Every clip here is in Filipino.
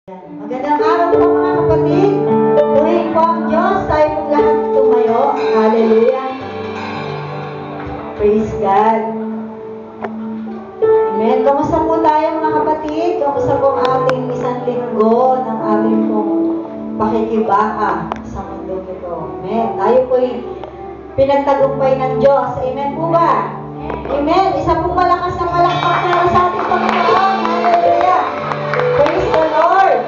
Magandang araw po mga kapatid. Purihin po ang Diyos. Tayo pong lahat tumayo. Hallelujah. Praise God. Amen. Kamusta po tayo mga kapatid? Kamusta po ang ating isang linggo ng ating pong pakikibaka sa mundo nito? Amen. Tayo po'y pinagtagumpay ng Diyos. Amen po ba? Amen. Isa pong malakas na palakpak para sa ating Panginoon. Hallelujah. Praise the Lord.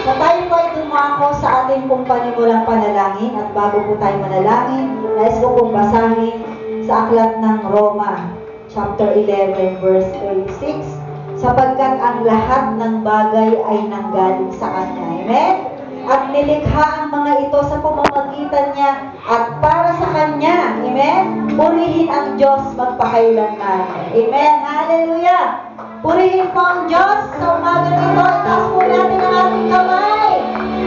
So tayo po ay dumako sa ating pong panimulang panalangin at bago po tayo manalangin, nais ko pong basahin sa aklat ng Roma, chapter 11, verse 36, sapagkat ang lahat ng bagay ay nanggaling sa Kanya. Amen? At nilikha ang mga ito sa pamamagitan niya at para sa Kanya. Amen? Purihin ang Diyos magpakailanman. Amen? Hallelujah! Purihin po ang Diyos sa umaga nito. Itaas po natin ang ating kamay.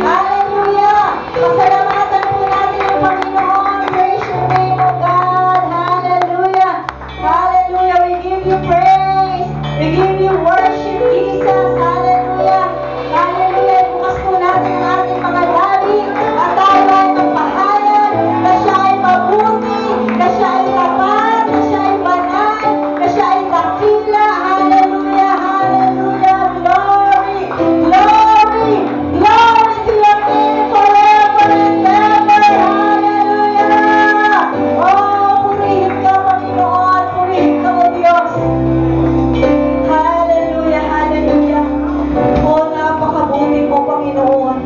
Hallelujah! Pasalamatan po natin ang Panginoon. Praise your name, O God. Hallelujah! Hallelujah! We give you praise. We give you worship, Jesus. Hallelujah! Hallelujah! Bukas po natin ang ating mga labi at tayo ay magpahayag na siya ay mabuti, na siya ay tapat, na siya ay banal, na siya ay dakila. Hallelujah! Hallelujah! Glory! Glory! Glory to your name forever and ever! Hallelujah! Oh, purihin ka, Panginoon! Purihin ka, O Diyos! Hallelujah! Hallelujah! Oh, napakabuti mo, Panginoon!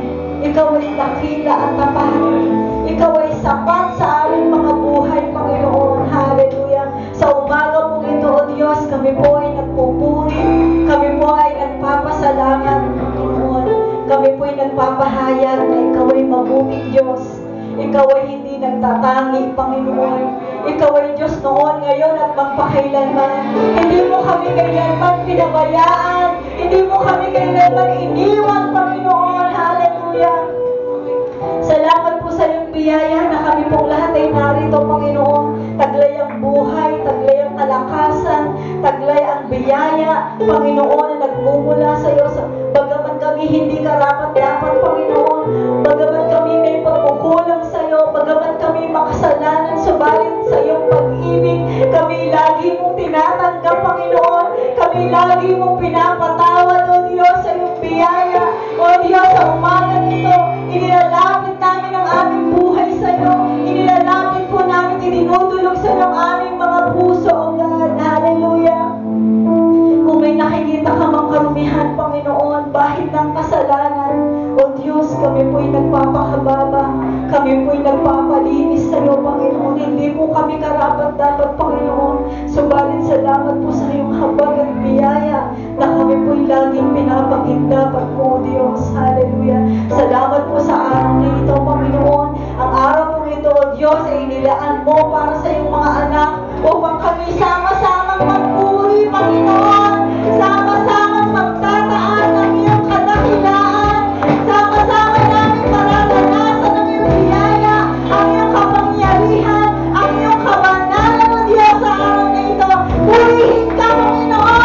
Ikaw ay dakila at tapat. Ikaw ay sapat sa aming mga buhay, Panginoon. Hallelujah! Sa umaga po ito, O Diyos, kami po ay nagpupuri. Kami po ay nagpapasalamat, Panginoon. Kami po ay nagpapahayag na Ikaw ay mabuting Diyos. Ikaw ay hindi nagtatangi, Panginoon. Ikaw ay Diyos noon, ngayon at magpakailanman. Hindi mo kami kailanman pinabayaan. Hindi mo kami kailanman iniwan, Panginoon. Hallelujah! Salamat po sa iyong biyaya na kami pong lahat ay narito, Panginoon. Taglay ang buhay, taglay ang kalakasan, taglay ang biyaya, Panginoon, na nagmumula sa iyo. Bagaman kami hindi karapat-dapat, Panginoon. Bagaman kami may pagkukulang sa iyo. Bagaman kami makasalanan, subalit sa iyong pag-ibig, kami lagi mong tinatanggap, Panginoon. Kami lagi mong pinapatawad, O Diyos, sa iyong biyaya. O Diyos, sa umaga nito, inilalapit namin ang aming buhay sa iyo. Inilalapit po namin, idinudulog sa iyo ang aming mga puso, O God. Hallelujah! Kung may nakikita ka mang karumihan, Panginoon, bahid ng kasalanan, O Diyos, kami po'y nagpapakababa. Kami po'y nagpapalinis sa iyo, Panginoon. Hindi po kami karapat-dapat, Panginoon. Subalit salamat po sa iyong habag at biyaya na kami po'y laging pinapagindapat mo, O Diyos. Hallelujah! Salamat po sa araw na ito, Panginoon. Ang araw po ito, O Diyos, ay inilaan mo para sa iyong mga anak upang kami sama-samang magpuri, Panginoon. Sama-samang magtataas ng iyong kadakilaan. Sama-sama namin mararanasan ang iyong biyaya, ang iyong kapangyarihan, ang iyong kabanalan, O Diyos, sa araw na ito. Purihin ka, Panginoon.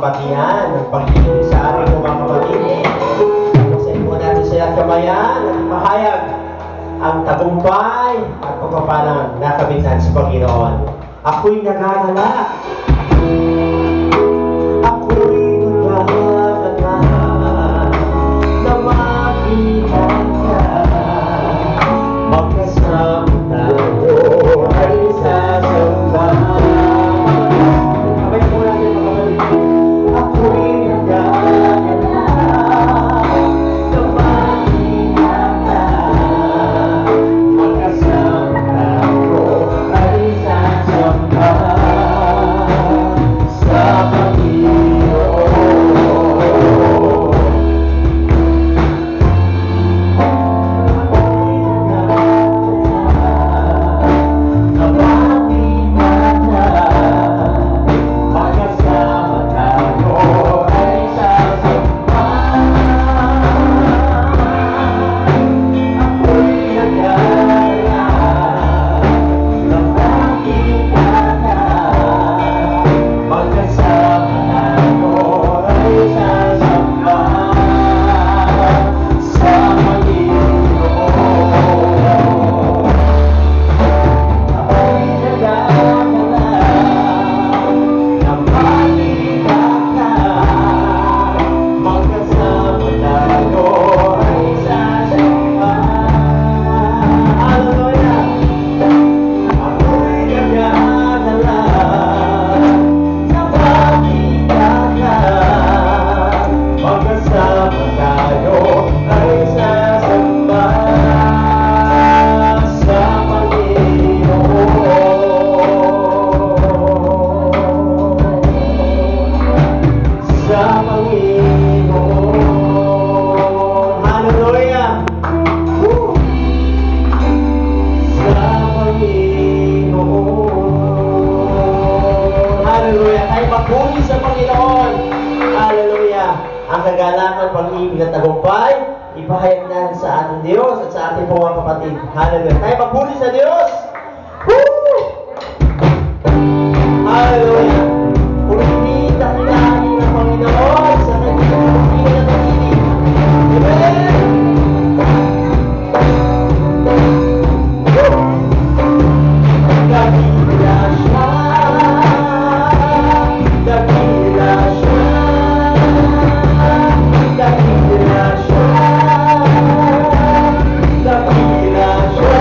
kabatihan ng pag-ibig sa ating mga kapatid. Buksan po natin sa kamayan at ipahayag ang tagumpay at pagpapalang nakabitan sa Panginoon. Ako'y nagagalak. Ako'y nagagalak na makita ka. Magkasama tayo ay sasamba. Abay po natin mga kapatid. Ako'y nagagalak na makita ka. Magkasama tayo ay sasamba sa Panginoon. Ang kagalakan, pag-ibig at tagumpay, ipahayag na sa ating Diyos at sa ating mga kapatid. Hallelujah. Tayo magpuli sa Diyos! Woo! Hallelujah! Purihin at hilahin ng Panginoon sa kanyang pagpili at pag-ibig. Amen! Dakila siya, dakila siya, dakila siya, dakila siya.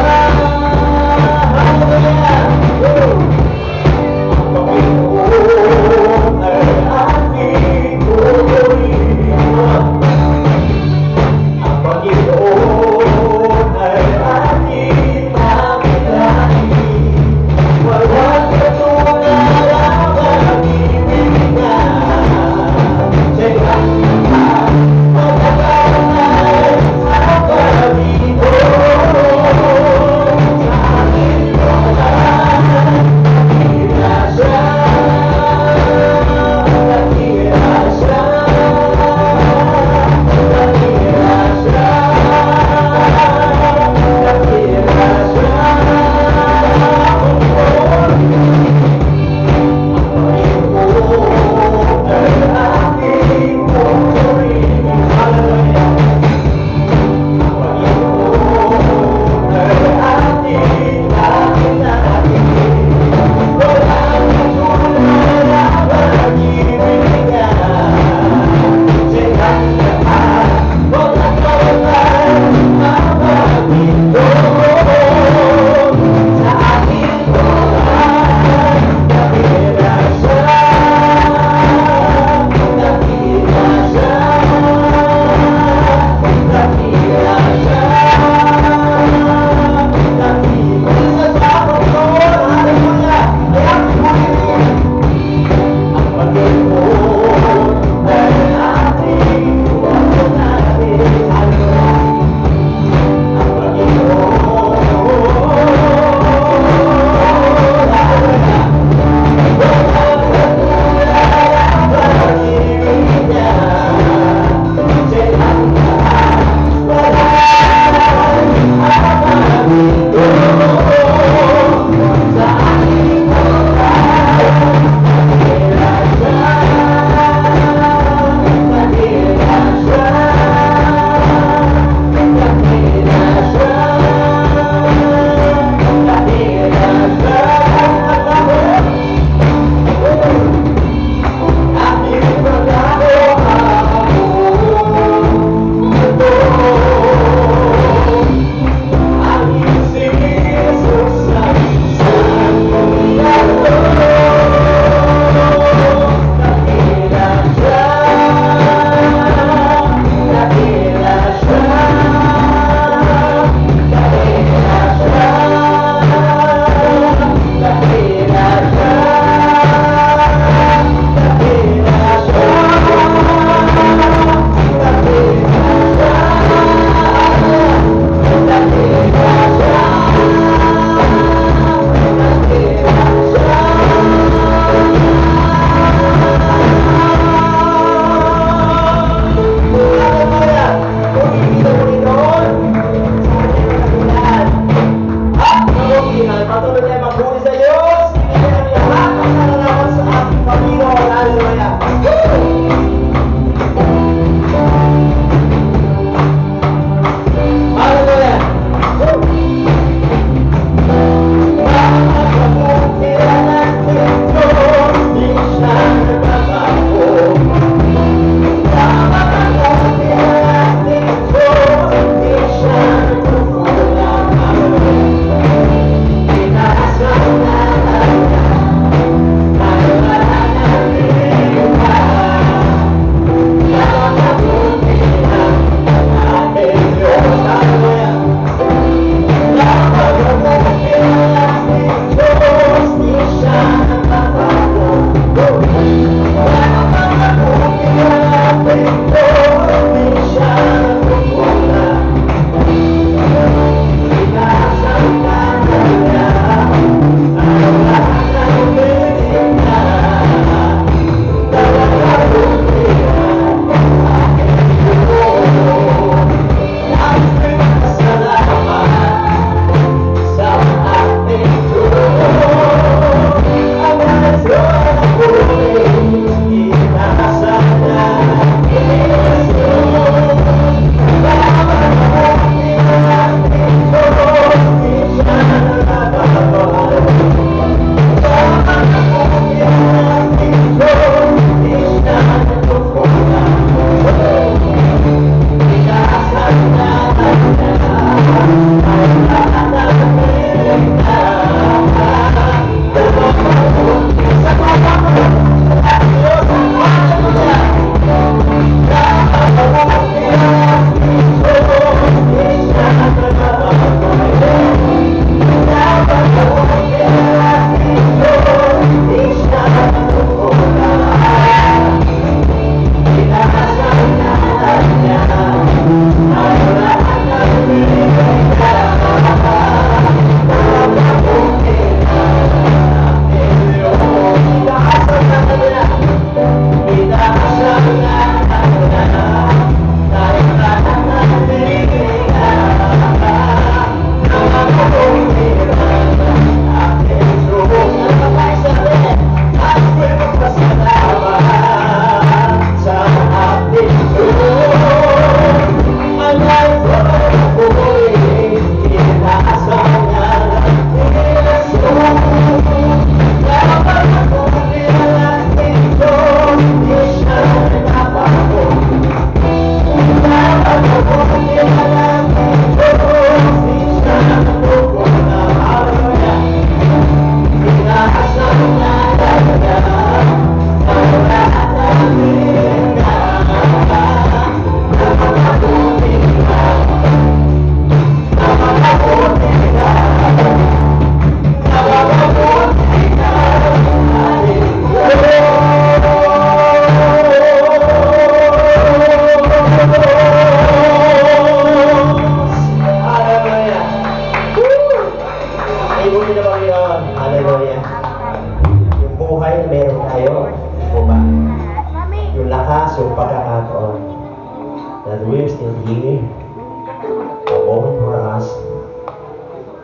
moment for us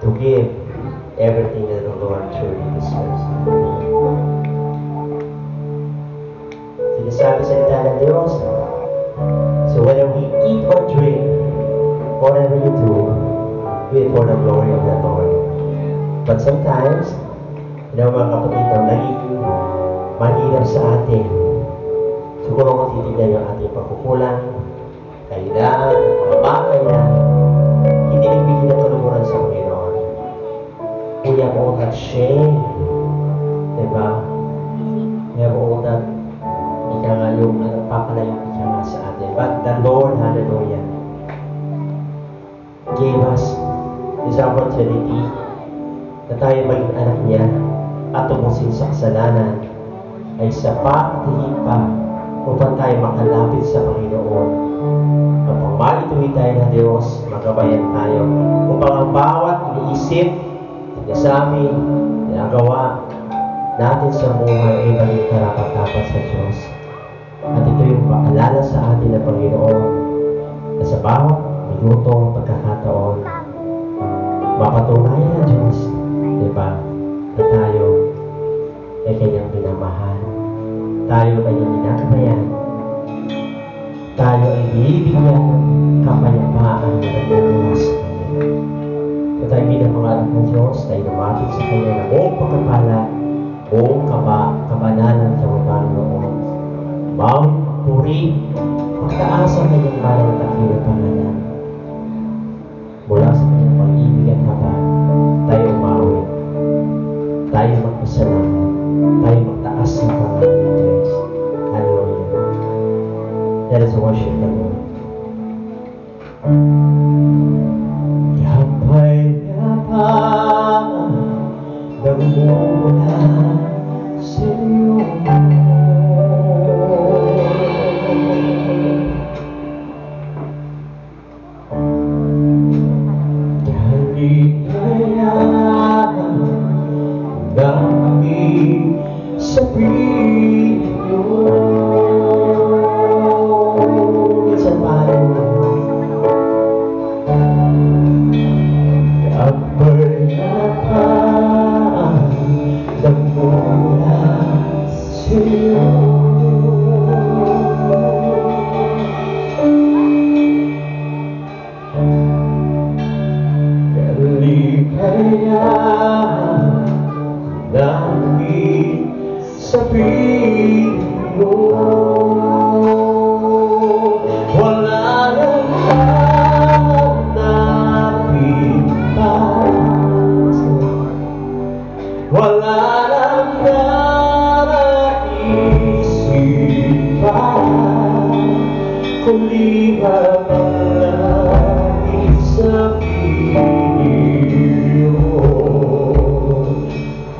to give everything that the Lord truly deserves. Sinasabi sa salita ng Diyos, so whether we eat or drink, whatever you do, do it for the glory of the Lord. But sometimes, mga kapatid, nagiging mahirap sa atin. Siguro kung titignan yung ating pagkukulang, kailangan, mga bagay na hindi nagbigay ng kalumuran sa Panginoon. We have all that shame. Diba? We have all that ika nga yung nagpapalayong ika nga sa atin. But the Lord, hallelujah, gave us this opportunity na tayo maging anak niya at tumusin sa kasalanan ay sapat at higit pa upang tayo makalapit sa Panginoon. Kapag maituwi tayo ng Diyos, magabayan tayo upang ang bawat iniisip, sinasabi, ginagawa natin sa buhay ay maging karapat-dapat sa Diyos. At ito yung paalala sa atin ng Panginoon na sa bawat minuto, pagkakataon, mapatunayan ng Diyos, diba, na tayo ay kanyang pinamahal. Tayo kanyang ginagabayan. Tayo ay binibigyan ng kapayapaan na nagmumula sa Kanya. Kaya tayo bilang mga anak ng Diyos, tayo lumapit sa Kanya na buong pagkapala, buong kabanalan sa Panginoon. Bawat puri, pagtaas ang kanyang banal at dakilang pangalan. Mula sa kanyang pag-ibig at habag, tayo umawit, tayo magpasalamat, tayo magtaas ng pangalan ng Diyos. Hallelujah. Let us worship the Lord. Kapayapaan nagmumula sa iyo.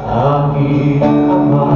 Aking Ama,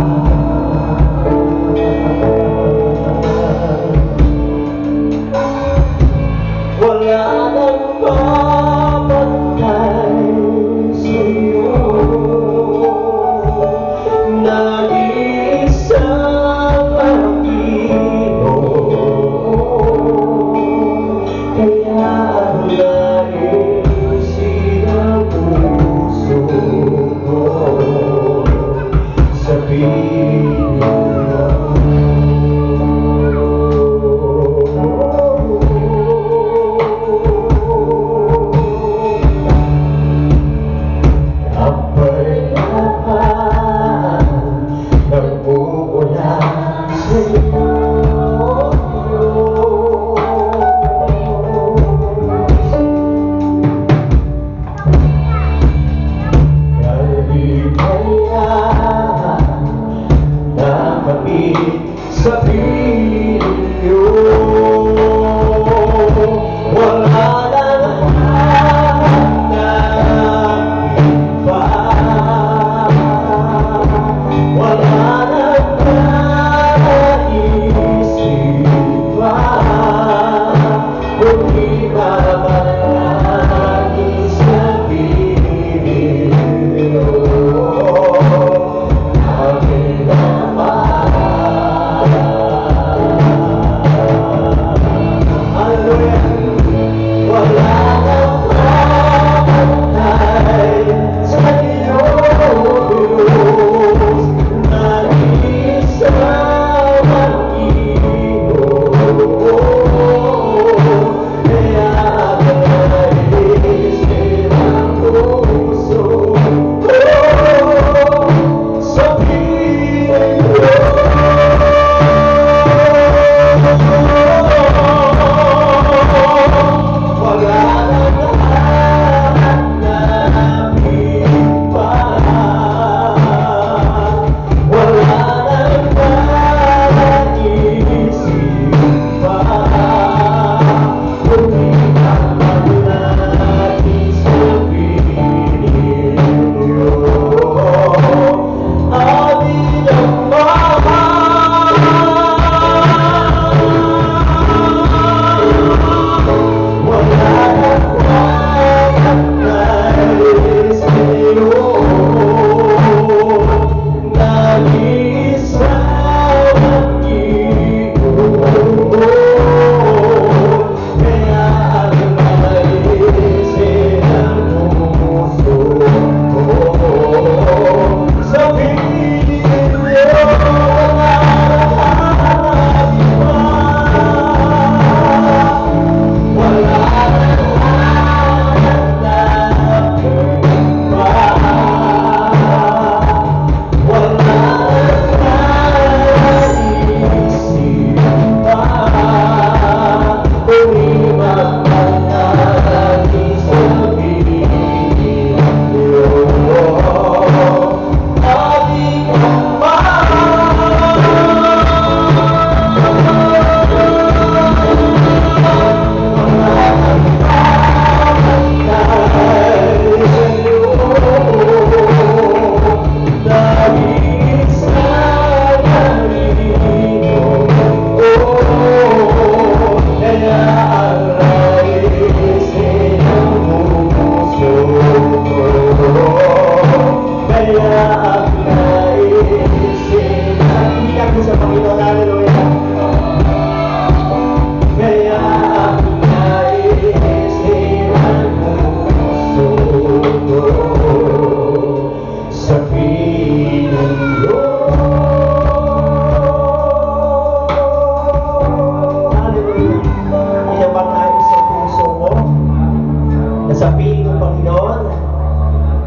Panginoon,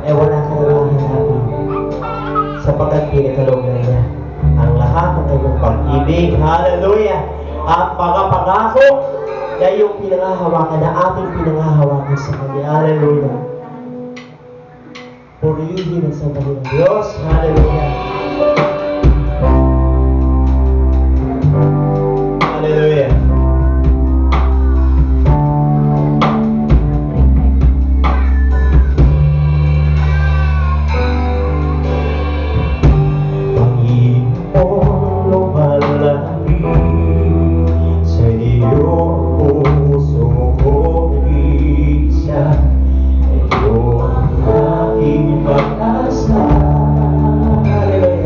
wala ka na lang hanapin. Sapagkat pinagkalooban niya ang lahat ng kanyang pag-ibig. Hallelujah! At mga pangako na yung pinangahawakan na ating pinangahawakan sa Kanya. Hallelujah! Purihin ang sandali ng Diyos. Hallelujah! Hallelujah! Hallelujah.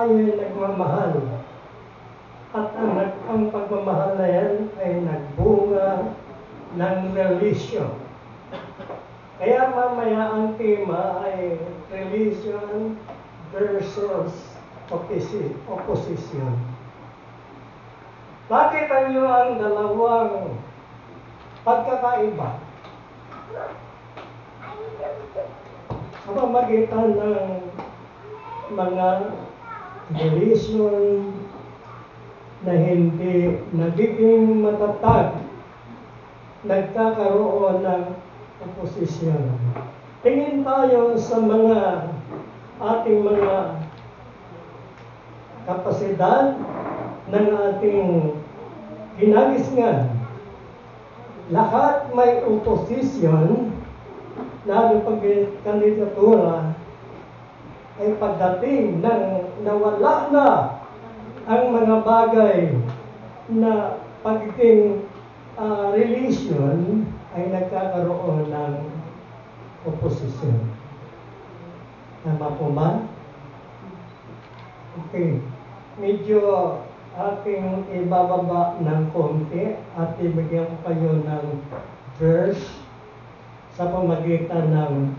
tayo ay nagmamahal. At ang pagmamahal na yan ay nagbunga ng relasyon. Kaya mamaya ang tema ay religion versus opposition. Nakita niyo ang dalawang pagkakaiba sa pamamagitan ng mga religion na hindi nagiging matatag, nagkakaroon ng oposisyon. Tingin tayo sa mga ating mga kapasidad ng ating ginagisngan. Lahat may oposisyon, lalo pag kandidatura, ay pagdating ng nawala na ang mga bagay na pagiging religion ay nagkakaroon ng oposisyon. Tama po ba? Okay. Medyo aking ibababa ng konti at ibigyan ko kayo ng verse sa pamagitan ng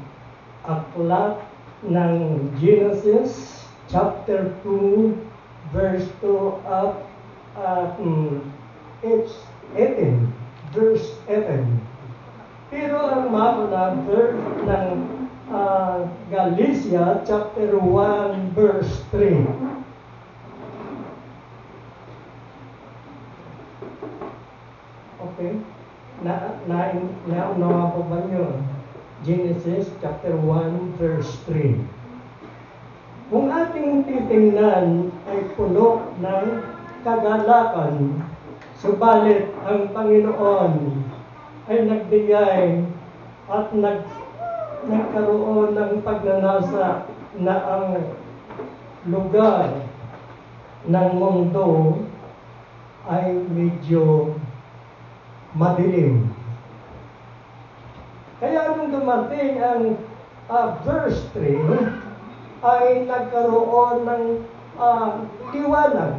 aklat ng Genesis chapter 2 verse 2 up it's 18 verse 18. Pero ang mauna verse ng Galatia chapter 1 verse 3. Okay? Naunawa po ba nyo? Genesis chapter 1 verse 3. Kung ating titingnan ay puno ng kagalakan, subalit ang Panginoon ay nagbigay at nagkaroon ng pagnanasa na ang lugar ng mundo ay medyo madilim. Kaya nung dumating ang verse 3, ay nagkaroon ng liwanag.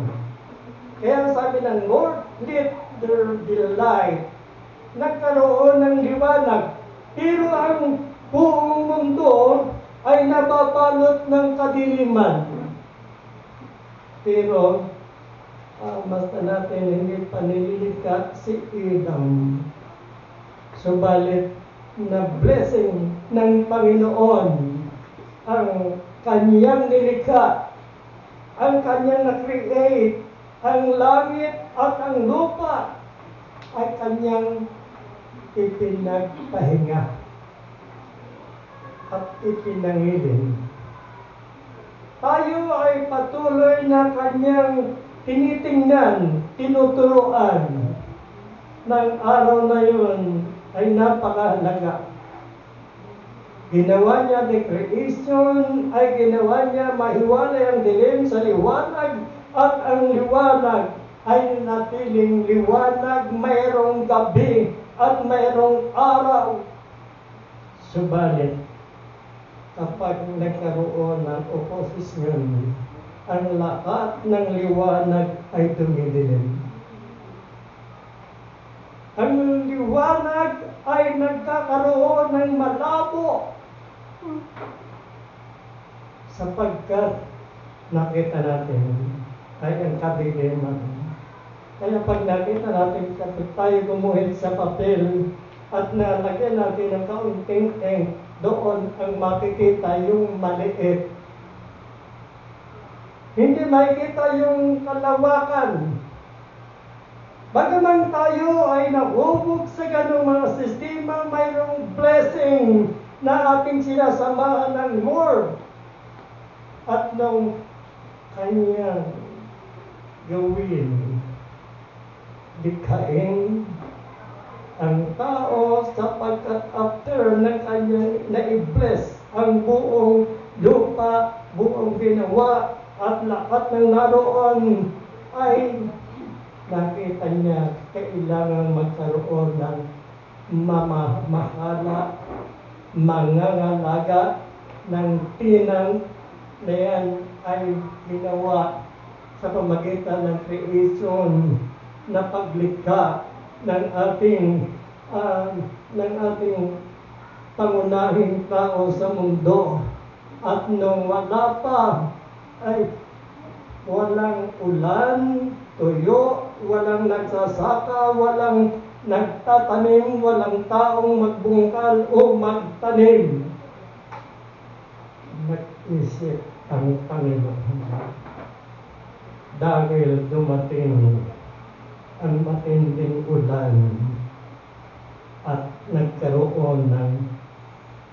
Kaya sabi ng Lord, let there be light. Nagkaroon ng liwanag. Pero ang buong mundo ay nababalot ng kadiliman. Pero basta natin hindi pa nililikha si Adam. Subalit na blessing ng Panginoon ang kanyang nilikha, ang kanyang na-create, ang langit at ang lupa ay kanyang ipinagpahinga at ipinangilin. Tayo ay patuloy na kanyang tinitingnan, tinuturuan ng araw na yun ay napakahalaga. Ginawa niya the creation, ay ginawa niya mahiwalay ang dilim sa liwanag, at ang liwanag ay natiling liwanag, mayroong gabi at mayroong araw. Subalit, kapag nagkaroon ng oposisyon, ang lahat ng liwanag ay dumidilim. Ang liwanag ay nagkakaroon ng malabo sapagkat nakita natin ay ang kadiliman. Kaya pag nakita natin, kapag tayo gumuhit sa papel at nalagyan natin ng kaunting ink, doon ang makikita yung maliit. Hindi makikita yung kalawakan. Bagaman tayo ay nahubog sa ganong mga sistema, mayroong blessing na ating sinasamahan ng Lord. At nung kanyang gawin, likhain ang tao sapagkat after ng kanyang na-bless ang buong lupa, buong ginawa, at lahat ng naroon ay nakita niya kailangan magkaroon ng mamamahala, mangangalaga ng tinang na yan ay ginawa sa pamagitan ng creation na paglikha ng ating pangunahing tao sa mundo. At nung wala pa ay walang ulan, tuyo, walang nagsasaka, walang nagtatanim, walang taong magbungkal o magtanim. Nag-isip ang Panginoon dahil dumating ang matinding ulan at nagkaroon ng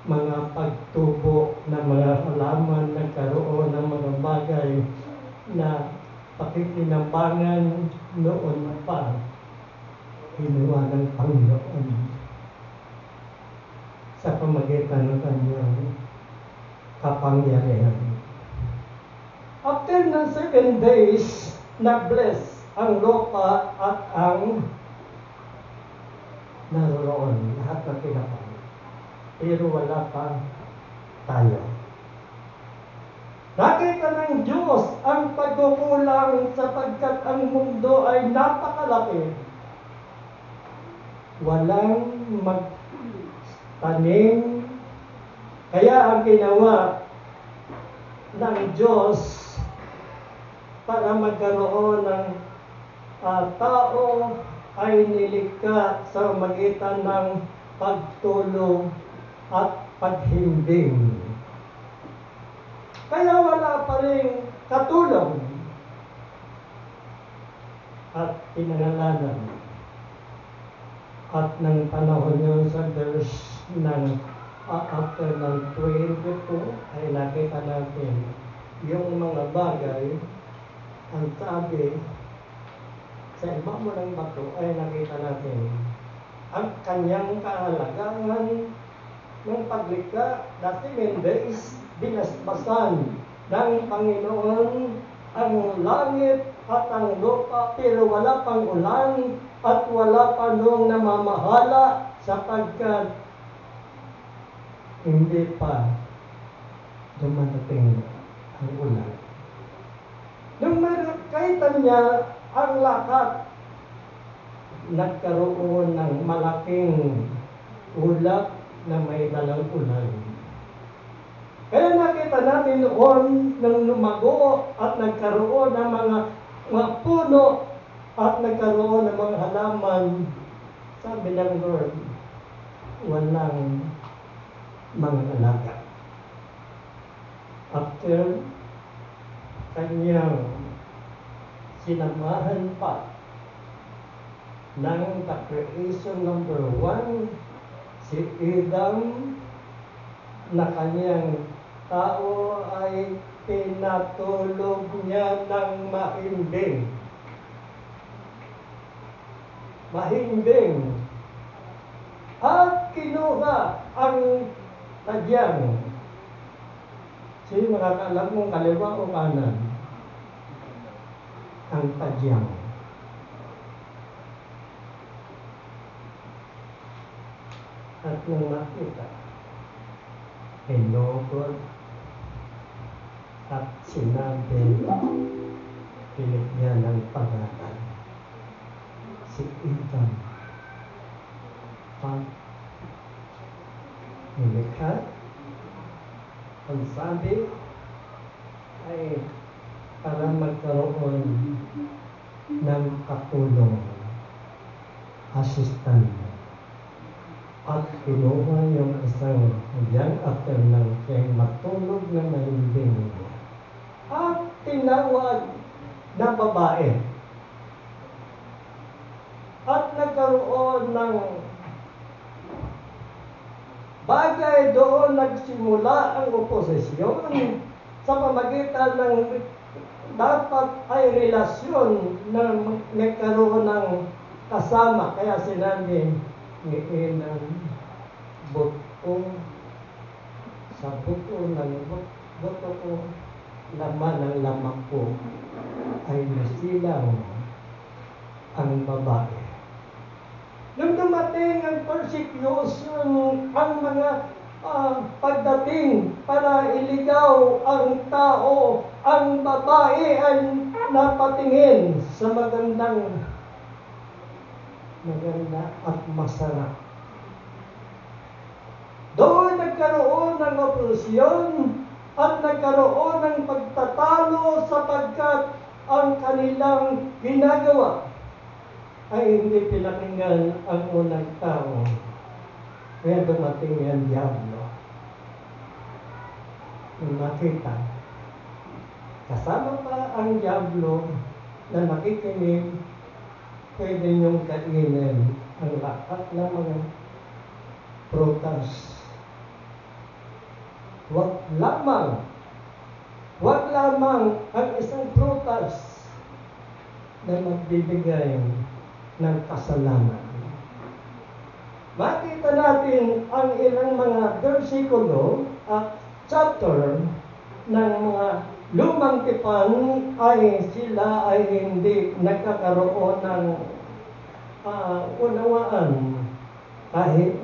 mga pagtubo ng mga halaman, nagkaroon ng mga bagay na pakikinambangan noon pa ginawa ng Panginoon sa pamagitan ng kanyang kapangyarihan. After ng 7 days, na-bless ang lupa at ang naroon, lahat ng kinapang. Pero wala pa tayo. Nakita ng Diyos ang pagkukulang sapagkat ang mundo ay napakalaki. Walang magtanim. Kaya ang ginawa ng Diyos para magkaroon ng tao ay nilikha sa magitan ng pagtulong at paghimbing. Kaya wala pa rin katulong at pinangalanan. At ng panahon yun sa verse ng after ng 22 ay nakita natin yung mga bagay ang sabi sa ibabaw ng bato ay nakita natin ang kanyang kahalagahan ng paglikha na 7 days binasbasan ng Panginoon ang langit at ang lupa pero wala pang ulan at wala pa nung namamahala sapagkat hindi pa dumadating ang ulan. Nung nakita niya ang lahat, nagkaroon ng malaking ulap na may dalang ulan. Kaya nakita natin noon nang lumago at nagkaroon ng mga puno at nagkaroon ng mga halaman, sabi ng Lord, walang mga alaga. After kanyang sinamahan pa ng the creation number 1, si Adam, na kanyang tao ay pinatulog niya ng mahimbing. Mahimbing. At kinuha ang tadyang. Sino makakaalam mong kaliwa o kanan? Ang tadyang. At nung nakita, hinugod at sinabi, pinigyan ng pangalan, si Adam. Pag nilikha, ang sabi ay para magkaroon ng katulong, assistant. At kinuha yung isang young after ng kaya matulog na mahimbing. At tinawag na babae. At nagkaroon ng bagay doon, nagsimula ang oposisyon sa pamagitan ng dapat ay relasyon na nagkaroon ng kasama. Kaya sinabi, ngayon ang buto sa buto ng buto ko, laman ng laman ko ay nasilang ang babae. Nung dumating ang persecution, ang mga pagdating para iligaw ang tao, ang babae ay napatingin sa maganda at masarap. Doon nagkaroon ng oposisyon at nagkaroon ng pagtatalo sapagkat ang kanilang ginagawa ay hindi pinakinggan ang unang tao. Kaya dumating ang diablo. Nung nakita, kasama pa ang diablo na nakikinig, pwede niyong kainin ang lahat ng mga prutas. Wag lamang ang isang prutas na magbibigay ng kasalanan. Makita natin ang ilang mga bersikulo at chapter ng mga lumang tipan ay sila ay hindi nagkakaroon ng unawaan, kahit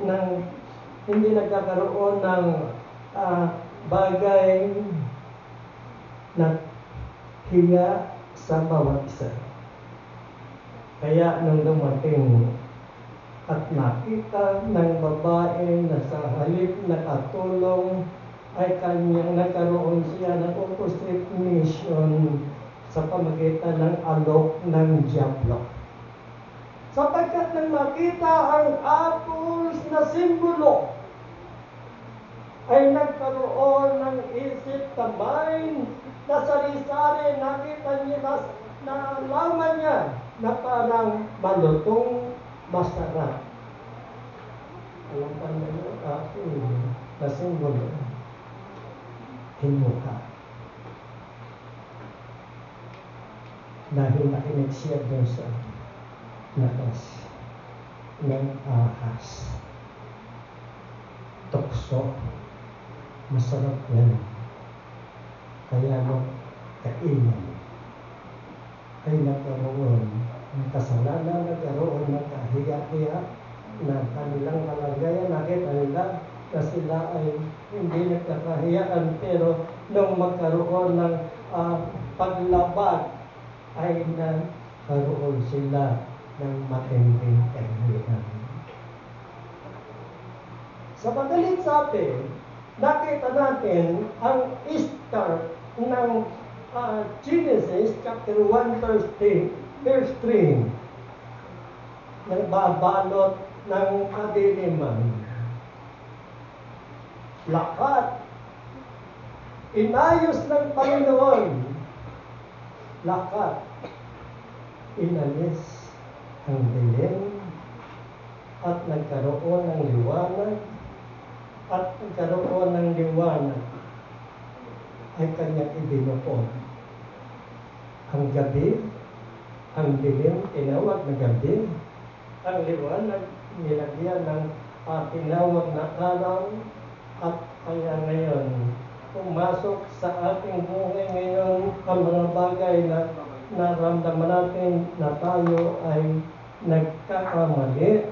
hindi nagkakaroon ng bagay na hiya sa bawat isa. Kaya nung dumating at nakita ng babae na sa halip na katulong ay kanyang nagkaroon siya ng opposite mission sa pamagitan ng alok ng diablo. Sapagkat nang makita ang apples na simbolo, ay nagkaroon ng isip na mind na sari-sari, nakita niya na laman niya na parang malutong masarap. Alam pa niyo, apple na simbolo, hinuka. Dahil nakinig siya doon sa lakas ng ahas. Tukso. Masarap yan. Kaya mo kainin. Ay nagkaroon ng kasalanan, nagkaroon ng kahiya-hiya na kanilang kalagayan. Nakita nila na sila ay hindi nagkakahiyaan, pero nung magkaroon ng paglabag ay nagkaroon sila ng matinding kahiyaan. Sa madaling sabi, nakita natin ang start ng Genesis chapter 1 verse 3. Nagbabalot ng kadiliman. Lahat inayos ng Panginoon. Lahat inalis ang dilim at nagkaroon ng liwanag, at nagkaroon ng liwanag ay kanyang ibinukod. Ang gabi, ang dilim, tinawag na gabi. Ang liwanag, nilagyan ng tinawag na araw. At kaya ngayon, pumasok sa ating buhay ngayon ang mga bagay na naramdaman natin na tayo ay nagkakamali,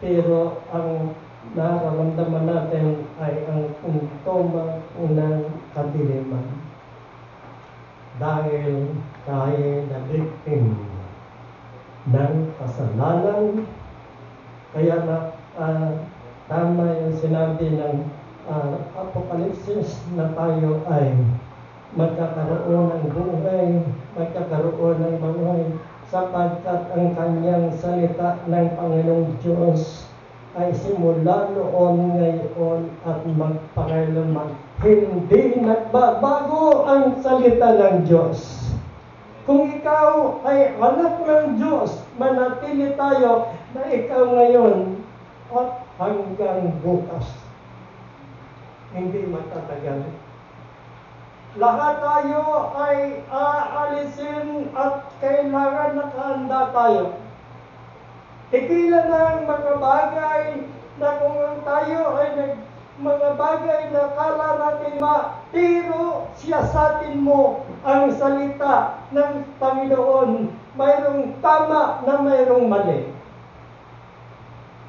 pero ang nararamdaman natin ay ang untoma ng kadiliman. Dahil tayo na victim ng kasalanan, kaya na tama yung sinabi ng Apokalipsis na tayo ay magkakaroon ng buhay, magkakaroon ng buhay, sapagkat ang kanyang salita ng Panginoong Diyos ay simula noon, ngayon at magpakailanman. Hindi nagbabago ang salita ng Diyos. Kung ikaw ay anak ng Diyos, manatili tayo na ikaw ngayon at hanggang bukas. Hindi matatagal. Lahat tayo ay aalisin at kailangan nakahanda tayo. Tigilan ng mga bagay na kung tayo ay mga bagay na kala natin matiro, siyasatin mo ang salita ng Panginoon. Mayroong tama na mayroong mali.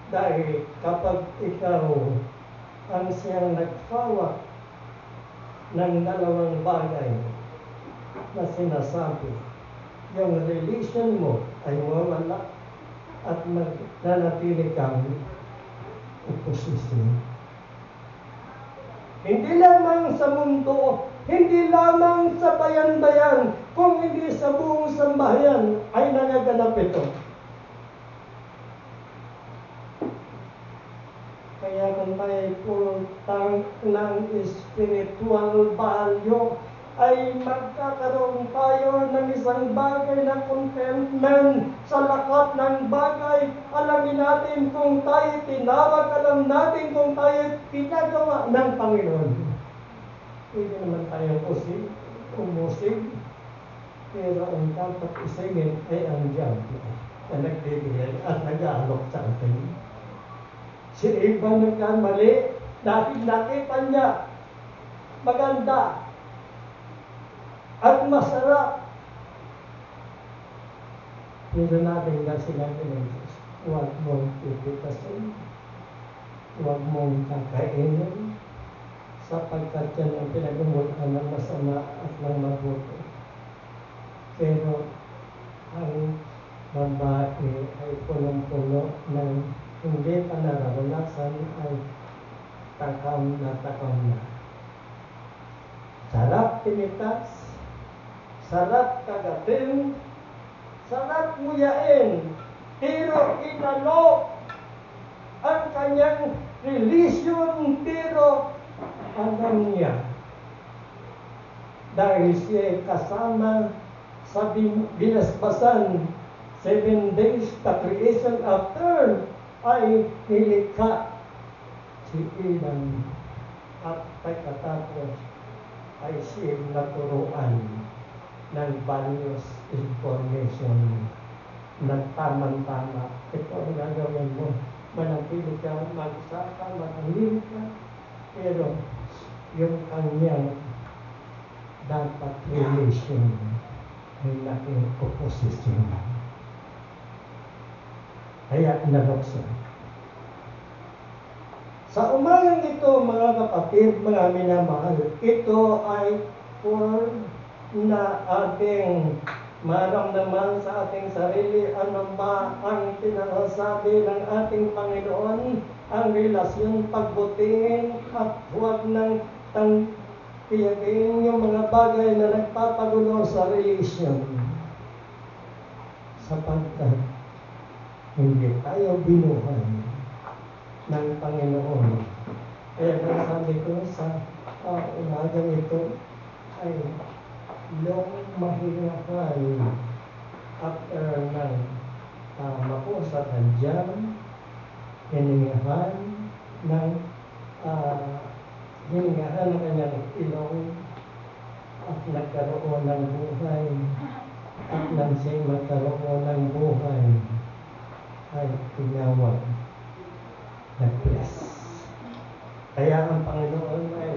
Dahil kapag ikaw ang siyang nagpawak ng dalawang bagay na sinasabi. Yung relation mo ay mawala at nanatili kang oposisyon. Hindi lamang sa mundo, hindi lamang sa bayan-bayan, kung hindi sa buong sambahayan ay nagaganap ito. Kaya kung tayo purtang ng spiritual value, ay magkakaroon tayo ng isang bagay na contentment sa lahat ng bagay. Alamin natin kung tayo tinawag, alam natin kung tayo pinagawa ng Panginoon. Pwede naman tayo umusig, pero ang dapat isingin ay ang diablo na nagbibigay at nag-aalok sa atin. Si Eva nagkamali dahil nakita niya maganda at masarap. Pero natin nga sinabi ng Diyos, huwag mong pipitasin, huwag mong kakainin, sapagkat yan ang pinagmumulan ng masama at ng mabuti. Pero ang babae ay punong-puno ng hindi pa nararanasan ay takam na. Sarap pinitas, sarap kagatin, sarap nguyain, pero inalok ang kanyang relisyon, pero alam niya, dahil siya kasama sa binasbasan 7 days, the creation after, ay nilikha si Ilan at pagkatapos ay siya naturuan ng values information na tamang-tama. Ito ang gagawin mo. Manatili ka, magsaka, matangin ka, pero yung kanyang dapat relation ay naging opposition. Kaya inalokso. Sa umagang ito, mga kapatid, mga minamahal, ito ay for na ating maramdaman sa ating sarili ano ba ang pinasasabi ng ating Panginoon, ang relasyon pagbutihin at huwag nang tangkiyagin yung mga bagay na nagpapagulo sa relasyon. Sapagkat hindi tayo binuhay ng Panginoon. Kaya sabi ko sa umagang ito ay long mahirapan after ng makusahan dyan, hiningahan ng kanyang ilong at nagkaroon ng buhay at nang siya magkaroon ng buhay ay tinawag na bless. Kaya ang Panginoon ay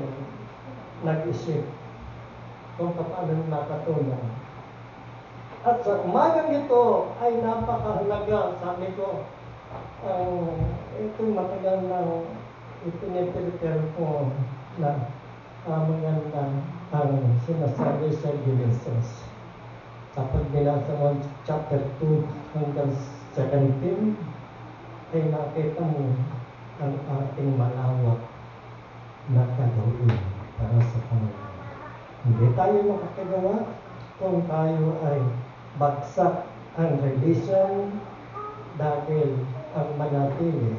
nag-isip kung paano nakatulong. At sa umagang ito ay napakahalaga, sabi ko, ito matagal na ipinipiliter ko na maganda ang sinasabi sa Genesis. Kapag binasa mo chapter 2 hanggang 17, ay nakita mo ang ating malawak na kagawin para sa Panginoon. Hindi tayo makakagawa kung tayo ay bagsak ang religion dahil ang manatili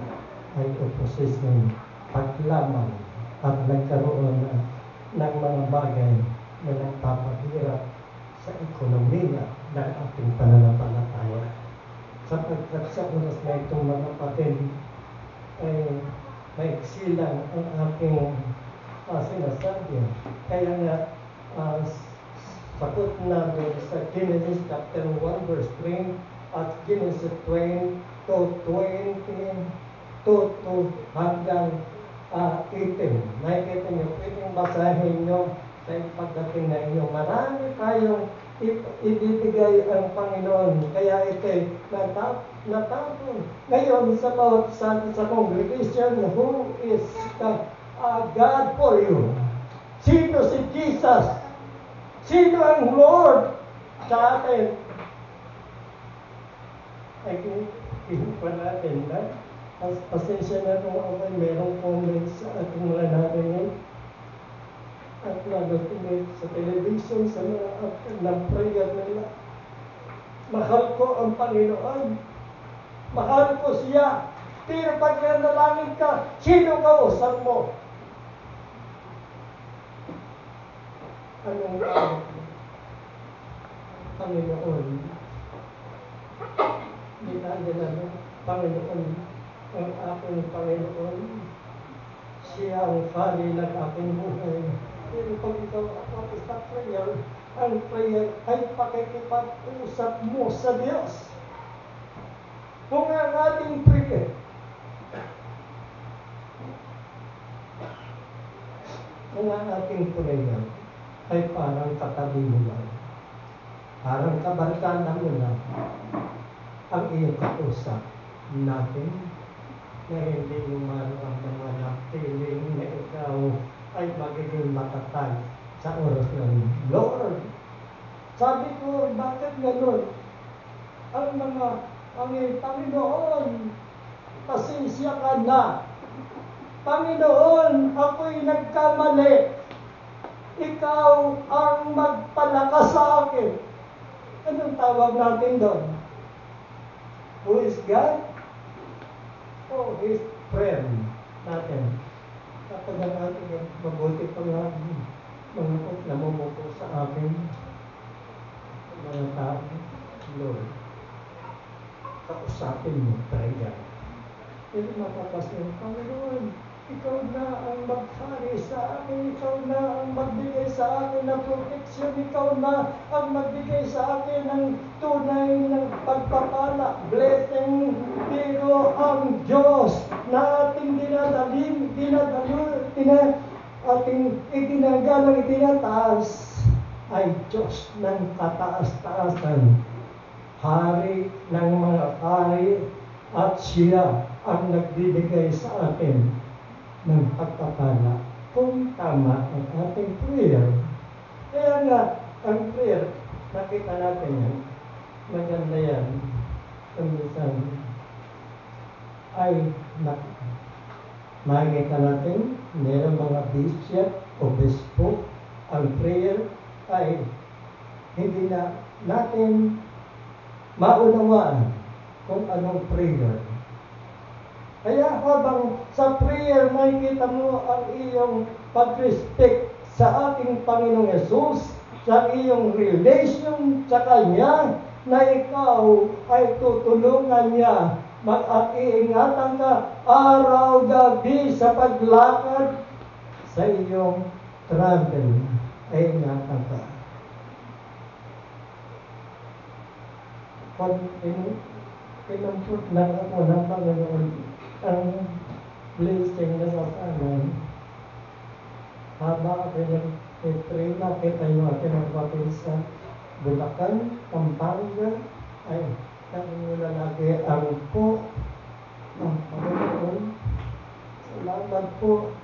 ay opposition, paglaman at nagkaroon ng mga bagay na nagpapahirap sa ekonomiya ng ating pananampalataya. Sapagkat sa oras na itong mga kapatid ay maiksilang ang ating sinasabi. Kaya nga, sakot namin sa Genesis chapter 1 verse 3 at Genesis 20 hanggang 18. Nakikita niyo, pwedeng basahin niyo sa pagdating na inyo. Marami tayong ibibigay ang Panginoon. Kaya ito'y natapon. Ngayon, sa congregation, who is God for you? Sino si Jesus? Sino ang Lord sa atin? Ay, pa natin, ha? Pasensya na kung ako mayroong comments sa ating mga narinig. At lalo sa television, sa mga actor ng prayer nila. Mahal ko ang Panginoon. Mahal ko siya. Pero pag nanalangin ka, sino kausap mo? Anong tawag mo? Panginoon. Dinadala mo, Panginoon, ang aking Panginoon. Siya ang hari ng aking buhay. Pero pag ikaw ako sa prayer, ang prayer ay pakikipag-usap mo sa Diyos. Kung ang ating prayer ay parang katabi mo lang, parang kabarkada mo lang, ang iyong kausap natin, na hindi mo maramdaman na feeling na ikaw ay magiging matatag sa oras ng Lord. Sabi ko, bakit gano'n? Ang mga Panginoon, pasensya ka na. Panginoon, ako'y nagkamali. Ikaw ang magpalakas sa akin. Anong tawag natin doon? Who is God? Oh, His friend natin. Kapag ang ating mabuti pa nga mga namumuko sa akin, mga tao, Lord, kausapin mo, prayer. Pero mapapasin, Panginoon, ikaw na ang maghari sa akin, ikaw na ang magbigay sa akin ng proteksyon, ikaw na ang magbigay sa akin ng tunay ng pagpapala, blessing. Pero ang Diyos na ating itinagalang itinataas ay Diyos ng kataas-taasan, hari ng mga hari, at siya ang nagbibigay sa atin ng pagpapala kung tama ang ating prayer. Kaya nga, ang prayer, nakita natin yan, maganda yan, kung minsan ay makikita natin, mayroong mga bishop o bispo, ang prayer ay hindi na natin maunawaan kung anong prayer. Kaya habang sa prayer makikita mo ang iyong pag-respect sa ating Panginoong Yesus, sa iyong relation sa Kanya, na ikaw ay tutulungan niya at iingatan ka araw-gabi sa paglakad sa iyong travel, ay ingatan ka. Pag pinamput lang ako ng Panginoon ang blessing na sa amin, haba pinag-pray na kita yung ating magpapil sa Bulacan, Pampanga, ay nangungula lagi ang po ng Panginoon. Salamat po.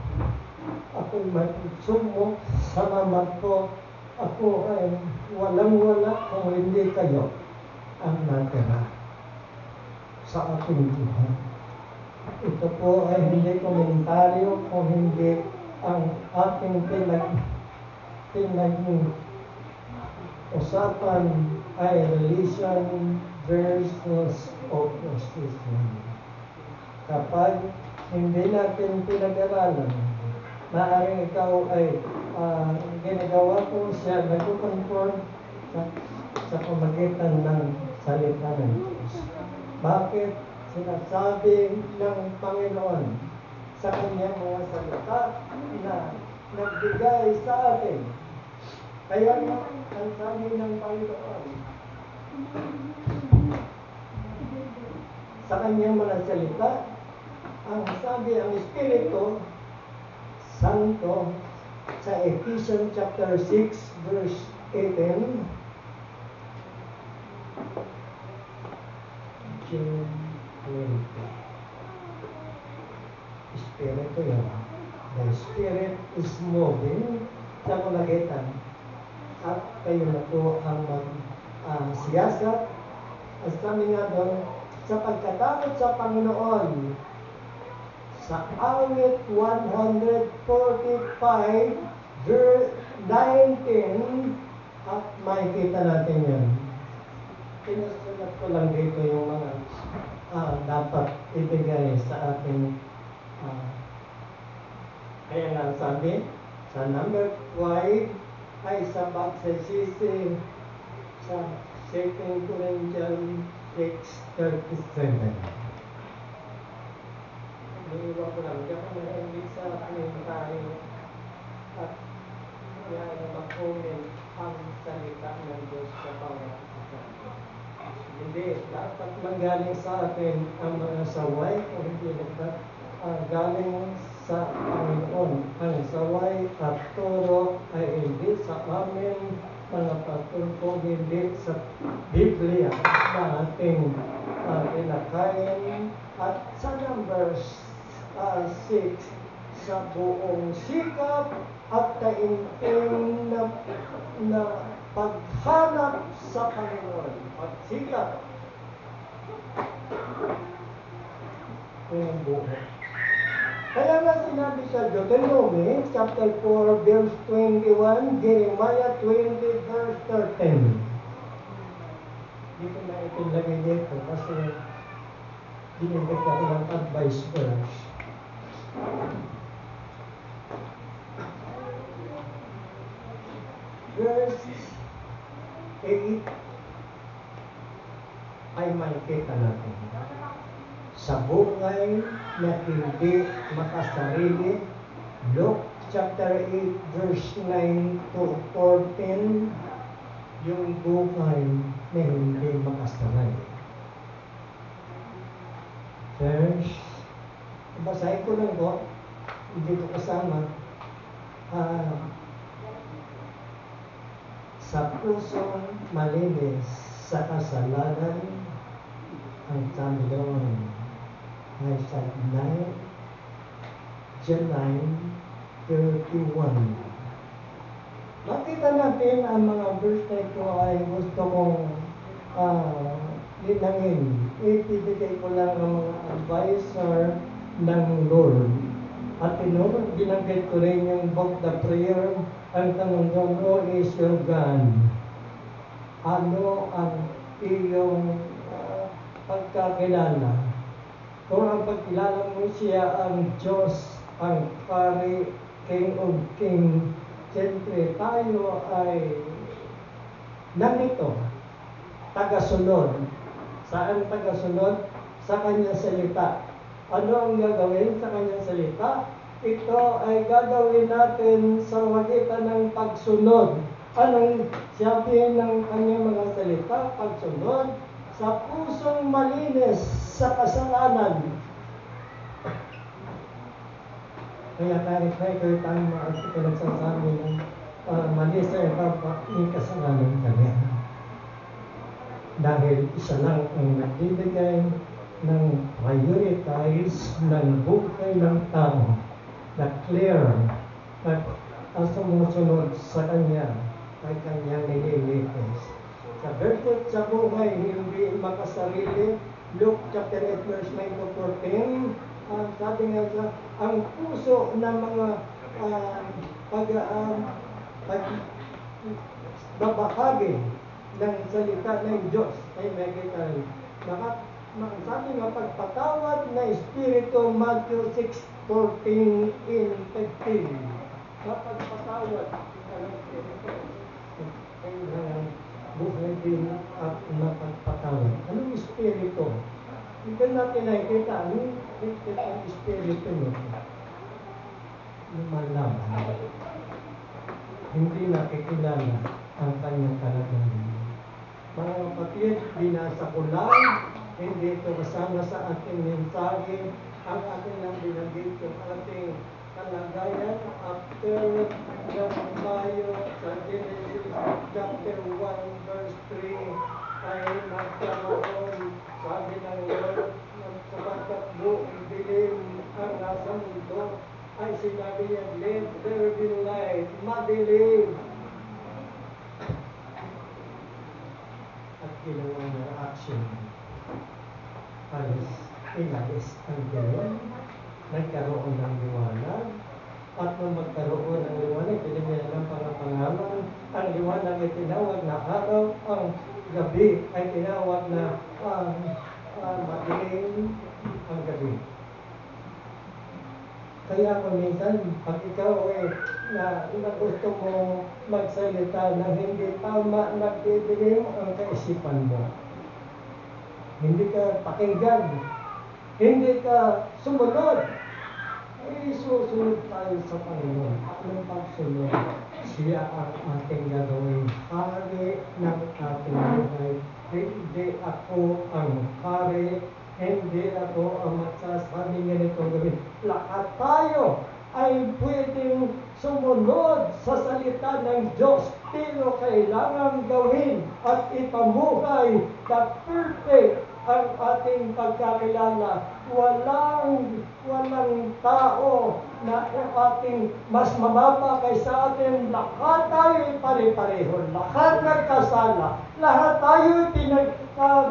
Ako'y magsumok. Salamat po. Ako ay walang-wala kung hindi kayo ang natira sa ating buhay. Ito po ay hindi komentaryo kung hindi ang ating usapan ay religion versus opposition. Kapag hindi natin pinag-aralan, maaaring ikaw ay ginagawa ko siya, nag-conform sa pamagitan ng salita ng Diyos. Bakit sinasabi ng Panginoon sa kanyang mga salita na nagbigay sa atin? Kaya nga, ang sabi ng Panginoon sa kanyang mga salita, ang sabi ang Espiritu Santo sa Ephesians chapter 6 verse 18, June 20. Espiritu yan. The Spirit is moving sa pamagitan. At kayo na po ang siyasat. At sabi nga doon, sa pagkatakot sa Panginoon, sa awit 145, verse 19, at makikita natin yan. Sinusunod ko lang dito yung mga dapat ibigay sa ating kaya nga sabi, sa number 5 ay sa pagsisisi sa 2 Corinthians 6:37. Naiiwan ko lang, diyan ko na-envy sa tayo at yan mag-comment ang salita ng Diyos sa bawat isa. Hindi, dapat manggaling sa atin ang mga saway o hindi galing sa Panginoon. Ang saway at turo ay hindi sa amin mga pastor ko, hindi sa Biblia na ating pinakain. At sa numbers 6, sa buong sikap at taimtim na paghanap sa Panginoon. Pagsikap. Yung buo. Kaya nga sinabi sa Deuteronomy, chapter 4, verse 21, Jeremiah 20, verse 13. Dito na itinlagay dito kasi binibig ako ng advice verse. Verse 8 ay makikita natin. Sa bungay na hindi makasarili, Luke chapter 8 verse 9 to 14, yung bungay na hindi makasarili. Verse, basahin ko lang po, hindi ko kasama. Sa pusong malinis sa kasalanan, ang sabi doon ay sa 9, July 31. Makita natin ang mga verse na ito ay gusto kong linangin. Ibibigay ko lang ang mga advisor ng Lord. At binanggit ko rin yung book the prayer. Ang tanong doon, who is your God? Ano ang iyong pagkakilala? Kung ang pagkilala mo siya ang Diyos, ang Pari, King of King, siyempre tayo ay nandito, tagasunod. Saan tagasunod? Sa kanyang salita. Ano ang gagawin sa kanyang salita? Ito ay gagawin natin sa magitan ng pagsunod. Anong sabi ng kanyang mga salita? Pagsunod sa pusong malinis sa kasalanan. Kaya kahit tayo nagsasabi ng malinis ay yung kasalanan kanya. Dahil isa lang ang nagbibigay ng prioritize ng buhay ng tao na clear at sumusunod sa kanya ay kanyang nililitis. Sa verse sa buhay hindi makasarili, Luke chapter 8 verse 9 to 14, sabi nga sa ang puso ng mga pagbabahagi ng salita ng Diyos ay may kita. Sabi nga pagpatawad na Espiritu, Matthew 6:14 in 15. Sa pagpatawad ng Espiritu, kailangan buhay din at napagpatawad. Anong Espiritu? Hindi natin nakikita anong Espiritu nito. Lumalaman. Hindi nakikilala ang kanyang kalagayan. Mga kapatid, binasa ko lang, hindi ito kasama sa ating mensahe. Ang ating lang binanggit yung ating kalagayan after ng Mayo sa Genesis chapter 1 verse 3 ay nagkaroon, sabi ng Lord, sapagkat buong dilim ang nasa mundo ay sinabi niya, let there be light, madilim. At ginawa niya action. Inalis ang dilim, nagkaroon ng liwanag, at nung magkaroon ng liwanag, binigyan ng pangalan, ang liwanag ay tinawag na araw, ang gabi ay tinawag na madilim ang gabi. Kaya kung minsan, pag ikaw na gusto mo magsalita na hindi tama, nagdidilim ang kaisipan mo. Hindi ka pakinggan, hindi ka sumunod. Ay, susunod tayo sa Panginoon. Anong pagsunod? Siya ang ating gagawin. Hari ng ating buhay. Hindi ako ang hari. Hindi ako ang magsasabi ganito gawin. Lahat tayo ay pwedeng sumunod sa salita ng Diyos, pero kailangan gawin at ipamuhay na perfect ang ating pagkakilala. Walang tao na ating mas mababa kaysa atin. Lahat tayo ay pare-pareho. Lahat nagkasala. Lahat tayo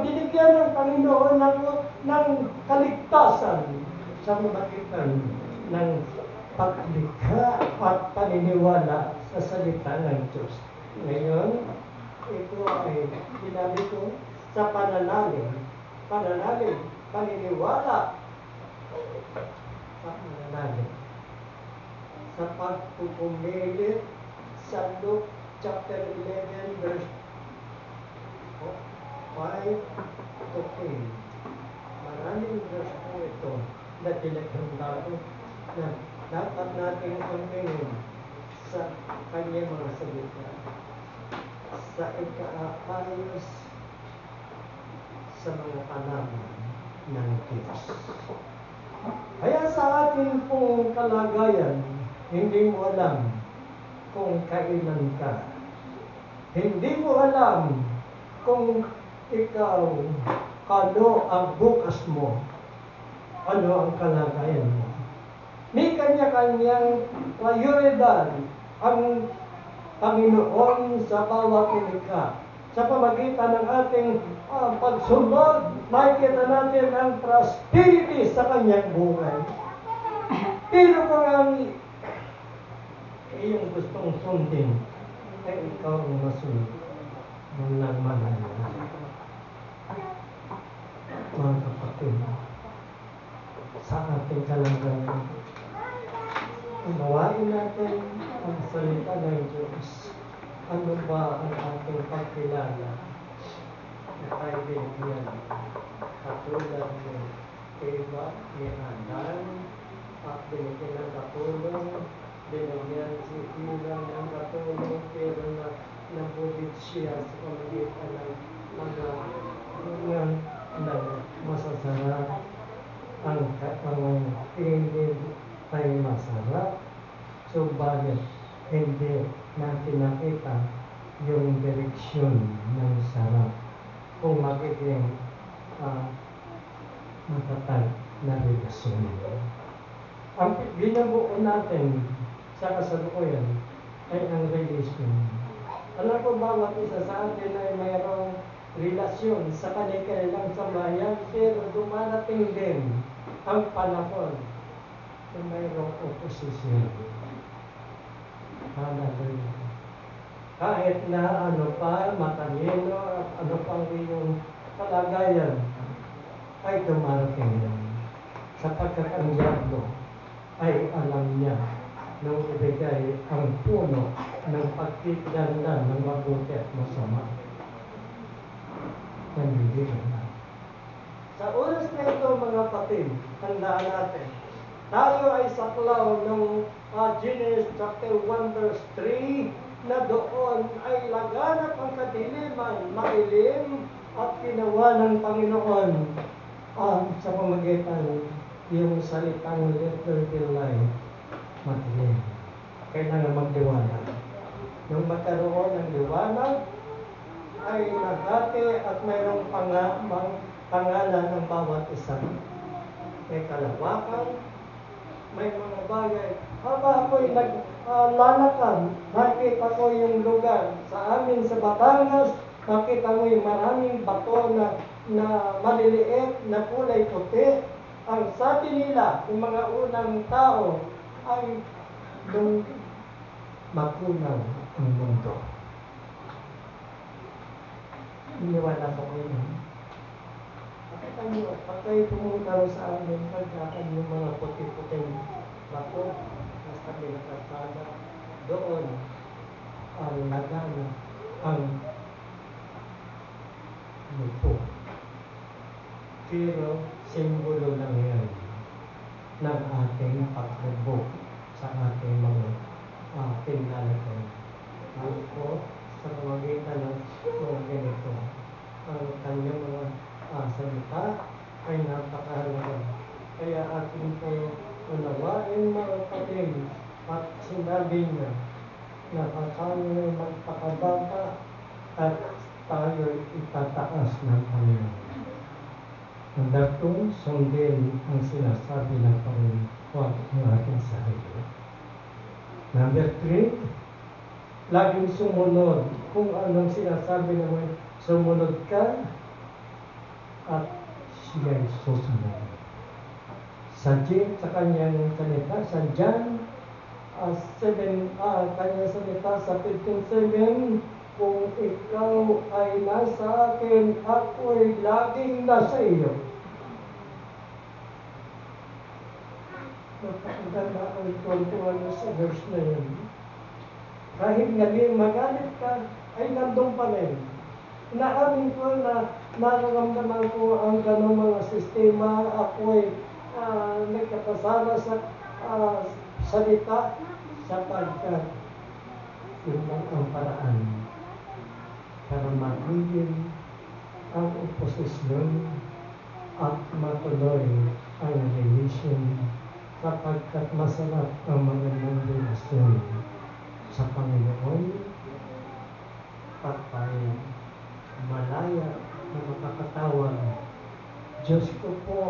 binigyan ng Panginoon ng kaligtasan sa magitan ng paglikha at paniniwala sa salita ng Diyos. Ngayon, ito ay sinabi ko sa pananalig, paniniwala sa pananalig, sa pagpupumilit sa Luke chapter 11 verse 5 to 10. Maraming verse po ito na tinaghandado na dapat natin aminin sa kanyang mga salita, sa ikaayos sa mga panahon ng Diyos. Kaya sa ating pong kalagayan, hindi mo alam kung kailan ka. Hindi mo alam kung ikaw, ano ang bukas mo, ano ang kalagayan mo. May kanya-kanyang prioridad ang Panginoon sa bawat unika. Sa pamagitan ng ating pagsunod, makikita natin ang prosperity sa kanyang buhay. Pero kung ang iyong gustong sundin, ay ikaw ang masunod ng mananalig. Mga kapatid, sa ating kalagayan, unawain natin ang salita ng Diyos. Ano ba ang ating pagkilala na tayo binigyan? Katulad ni Eva, ni Adan, at binigyan ng katulong, binigyan si Eva ng katulong, pero nabudit siya sa pamagitan ng mga masasarap. Ang hindi ay masarap, subalit hindi natin nakita yung direksyon ng sarap kung magiging matatag na relasyon. Ang binabuo natin sa kasalukuyan ay ang relasyon. Alam ko bawat isa sa atin ay mayroong relasyon sa kanilang samayan, pero dumarating din ang panahon na mayroong oposisyon. Hallelujah. Kahit na ano pa, matalino, ano pang iyong kalagayan, ay dumarating yan. Sapagkat ang diablo ay alam niya nung ibigay ang puno ng pagtitignan ng mabuti at masama. Nandiyan na. Sa oras na ito, mga kapatid, tandaan natin, tayo ay saklaw ng Genesis chapter 1 verse 3 na doon ay laganap ang kadiliman, mailim at ginawa ng Panginoon sa pamagitan yung salitang little light, madilim. Kailangan magdiwanag. Nung magkaroon ng liwanag, ay nagati at mayroong pangalan ng bawat isa. May kalawakan, may mga bagay Habang ako'y naglalakad, nakita ko yung lugar. Sa amin sa Batangas, nakita mo yung maraming bato na maliliit, na kulay puti. Ang sabi nila, yung mga unang tao, ay nung makunaw ang mundo. Iniwala ko ngayon. Nakita niyo, pag kayo pumunta sa amin, pagkaan yung mga puti-puting bato, nasa pinakasada, doon ang nagana ang lupo. Pero simbolo lang yan ng ating paglubog sa ating mga pinalagay. Lupo sa pamagitan ng mga ganito. Ang kanyang mga salita ay napakahalaga. Kaya ating po unawain mga kapatid at sinabi niya na tayo magpakabata at tayo itataas ng Panginoon. Ang datong sundin ang sinasabi ng Panginoon, huwag ang ating sarili. Number 3, laging sumunod kung anong sinasabi naman, sumunod ka at siya'y susunod. Sa kanyang salita, sa John 7, kanyang salita sa 15:7, kung ikaw ay nasa akin, ako'y laging nasa iyo. Napakaganda ang tuntuan sa verse na yun. Kahit magalit ka, ay nandun pa rin. Inaamin ko na nararamdaman ko ang ganong mga sistema. Ako'y nagkakasama sa salita sapagkat yun lang ang paraan para magiging ang oposisyon at matuloy ang remission sapagkat masarap ang magandang relasyon sa Panginoon at tayo malaya na makakatawag. Diyos ko po,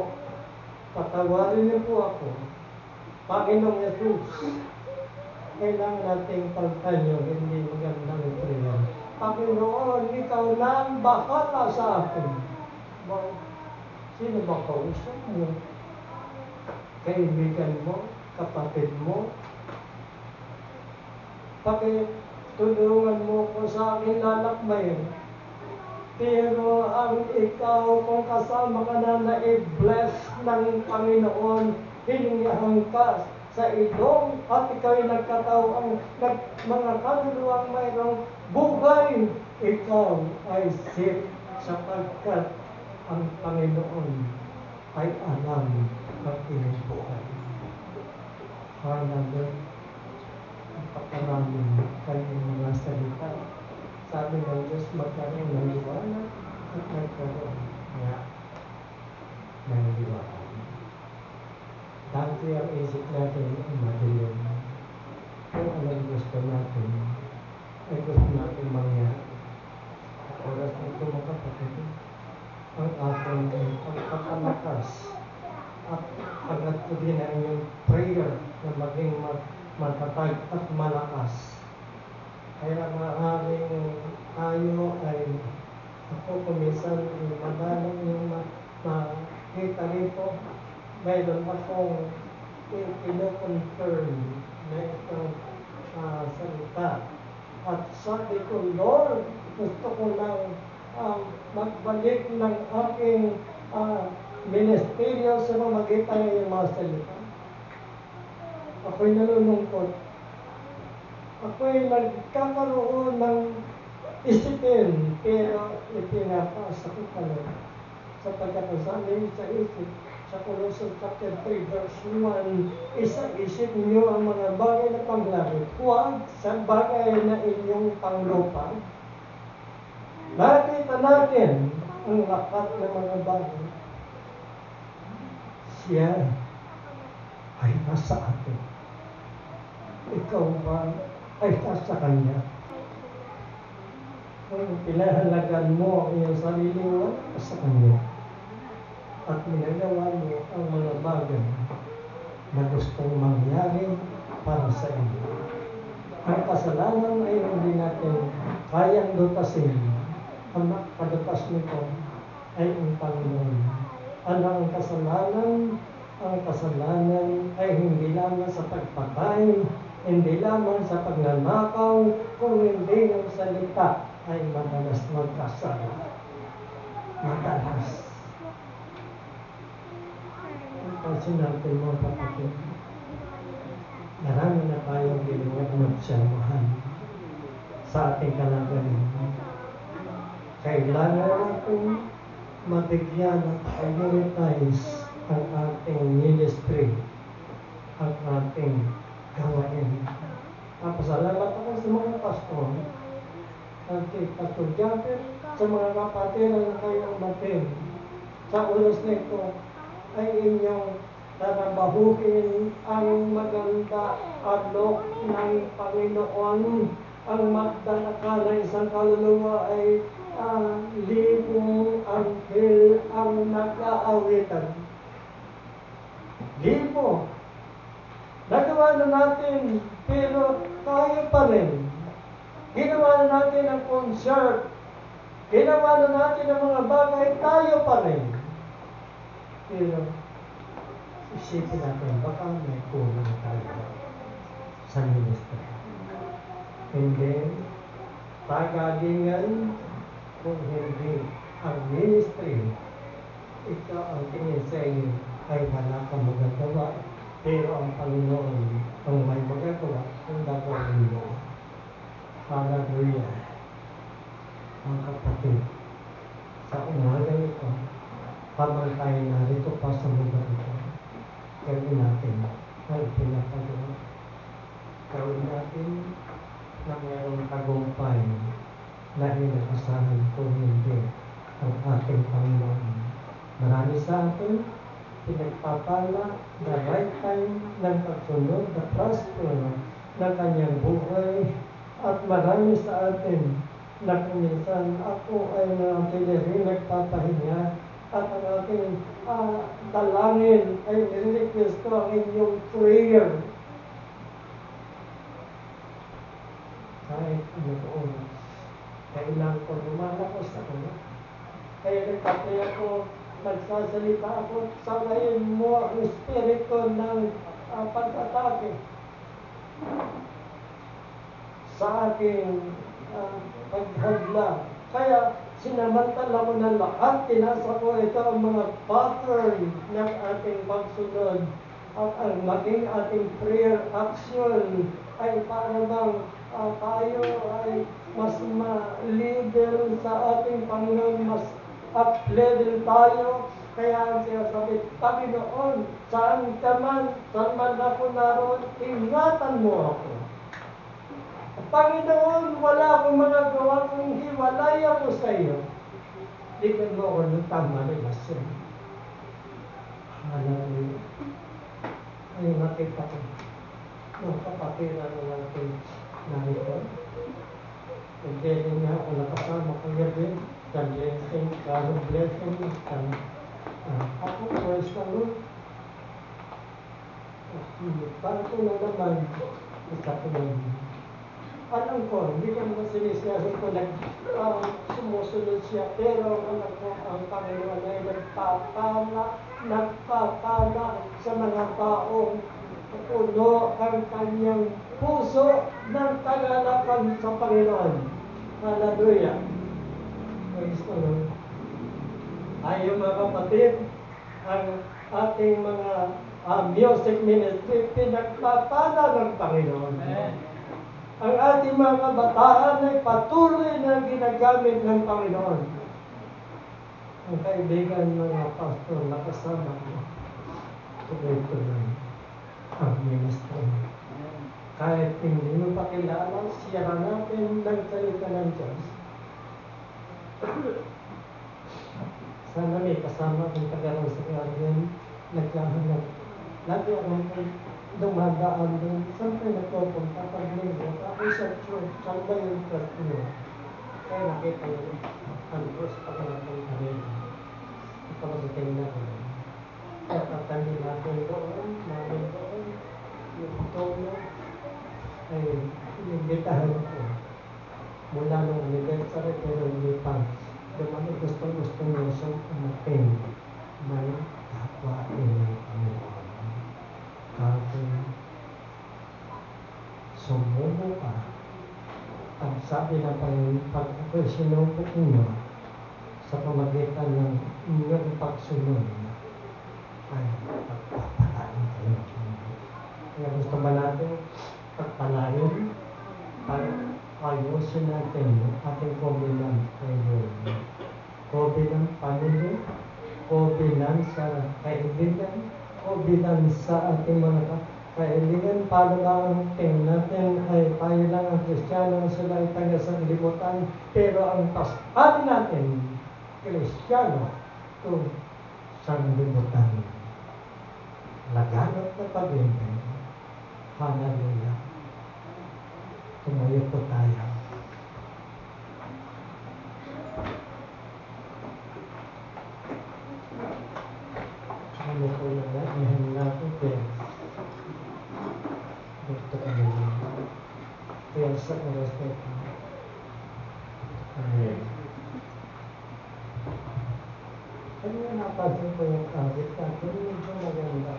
patawarin niyo po ako. Panginoong Yesus, kailangan nating pagtanyo, hindi magandang prayer. Panginoon, ikaw na ang bahala sa akin. Sino ba kausap mo? Kaibigan mo? Kapatid mo? Pakitulungan mo ko sa akin lalakbayin. Pero ang ikaw, kung kasama ka na i-bless ng Panginoon, hiningihan ka sa ilong at ikaw'y nagkatawang mga kaluluwang mayroong buhay, ikaw ay safe sapagkat ang Panginoon ay alam ng iyong buhay. Hallelujah. Pagkaramin kanyang mga salita. Sabi ng Diyos, magkaroon ng liwanag at nagkaroon nga ng liwanag. Dati ang isip natin ay madilim. Kung anong gusto natin, ay gusto natin mangyari. At oras na ito mga kapatid, ang ating pagpapalakas at pagkatuloy na inyong prayer na maging matatag at malakas. Kaya maaaring tayo ay ako kumisan ay madalang yung makita rito. Mayroon akong pino-confirm na itong salita. At sabi ko, Lord, gusto ko lang magbalik ng aking ministeryo sa pamamagitan ng iyong mga salita. Ako'y nalulungkot. Ako'y nagkakaroon ng isipin, pero ipinapasa ko pala sapagkat ang sabi sa isip, sa Colossians chapter 3 verse 1, isa-isip niyo ang mga bagay na panglangit, huwag sa bagay na inyong panglupa. Nakita natin ang lahat ng mga bagay. Siya ay nasa atin. Ikaw ba ay nasa Kanya? Kung pinahalagan mo ang iyong sarili mo sa Kanya, at minagawa mo ang mga bagay na gustong mangyari para sa inyo. Ang kasalanan ay hindi natin kayang lutasin. Ang kalutas nito ay ang Panginoon. Ano ang kasalanan? Ang kasalanan ay hindi lamang sa pagpatay, hindi lamang sa pagnanakaw, kung hindi ng salita ay madalas magkasala. Madalas. Ang pansin natin mga kapatid, marami na tayong ginawa magsamahan sa ating kalagayan. Kailangan natin mabigyan at prioritize ang ating ministry, ang ating gawain. Pasalamat ako sa mga pastor, at kay Pastor Japet, sa mga kapatid na kayong matin. Sa oras na ito ay inyong tarabahuin ang maganda alok ng Panginoon. Ang magdala ka ng isang kaluluwa ay libong anghel ang nag-aawitan. Libo. Nagawa na natin, pero tayo pa rin. Ginawa na natin ang concert. Ginawa na natin ang mga bagay, tayo pa rin. Pero, isipin natin, baka may kulang tayo sa ministry. Hindi, pagalingan kung hindi ang ministry, ikaw ang tingin sa iyo ay wala kang magagawa. Pero ang Panginoon ang may magagawa kung gagawin mo. Hallelujah. Mga kapatid, sa umaga ito, habang tayo narito pa sa mundo ito, gawin natin ang pinapagawa. Gawin natin na mayroong tagumpay na inaasahan kung hindi ang ating Panginoon. Marami sa atin, pinagpapala the right time ng pagsunod, the prosper ng kanyang buhay, at marami sa atin na kuminsan ako ay rin nagpapahinga at ang ating dalangin ay nire-request ko ang inyong prayer. Kahit ano ko oras, kailangan ko lumalakos ako. Kaya nagpapay ako, nagsasalita ako, salayin mo ang espiritu ng pag-atake sa aking paghadla. Kaya sinamantala ko na lahat, tinasa ko ito ang mga pattern ng ating pagsunod at ang maging ating prayer action ay para bang tayo ay mas ma-leader sa ating Panginoon, mas up-level tayo. Kaya ang sinasabi, Panginoon, saan ka man ako naroon, ingatan mo ako. Panginoon, wala akong magagawa kung hiwalay ako sa iyo. Bigyan mo ako ng tama na lasyon. Hallelujah. Ay, nakita ko. Nung kapatiran na natin narito. Pagdeli niya ako nakasama ko gabi. The blessing, God's blessing. Ako, praise the Lord. Para ko na naman, isa ko na. Alam ko, hindi ko naman sinisiyasat ko sumusunod siya, pero ang Panginoon ay nagpapala sa mga taong puno ang kanyang puso ng kagalakan sa Panginoon. Hallelujah. Praise the Lord. Tayo mga kapatid, ang ating mga music ministry, pinagpapala ng Panginoon. Amen. Ang ating mga kabataan ay patuloy na ginagamit ng Panginoon. Ang kaibigan mga pastor na kasama ko, tuloy-tuloy ang ministry. Kahit hindi mo pa kilala, siyara natin ng salita ng Diyos. Sana may kasama kong tagarang sa kanya, nagkahanap. Lagi ako dumadaan doon. Saan kayo nagpupunta? Pag-linggo, ako sa church, saan ba yung church niyo? Kaya nakita nyo, ang Diyos pa natin kami. Ipagdating na kami. Kaya tatangin natin doon, namin doon, yung tono, ay inimbitahan ko mula nung anniversary pero hindi pa dumami gusto niya siyang umating may kapwain ng Panginoon. Kapag sumubo ka, ang sabi ng Panginoon, pag ako'y sinubo niyo sa pamagitan ng inyong pagsunod, ay pagpapalaan kayo. Kaya gusto ba natin pagpalain para ayusin natin ating kobilan ngayon. Kobilan pamilya, kobilan sa kaibigan, kobilan sa ating mga kaibigan. Paano lang tingin natin ay tayo lang ang Kristiyano, sila ay taga-sanglibutan, pero ang paspatin natin, Kristiyano, ito sanglibutan. Laganap na pag-ibig. Hallelujah. Tumayo po tayo. Ano po yung nahihin natin kaya gusto ko nila. Kaya sa oras na ito. Amen. Ano yung napansin ko yung awit natin? Medyo maganda.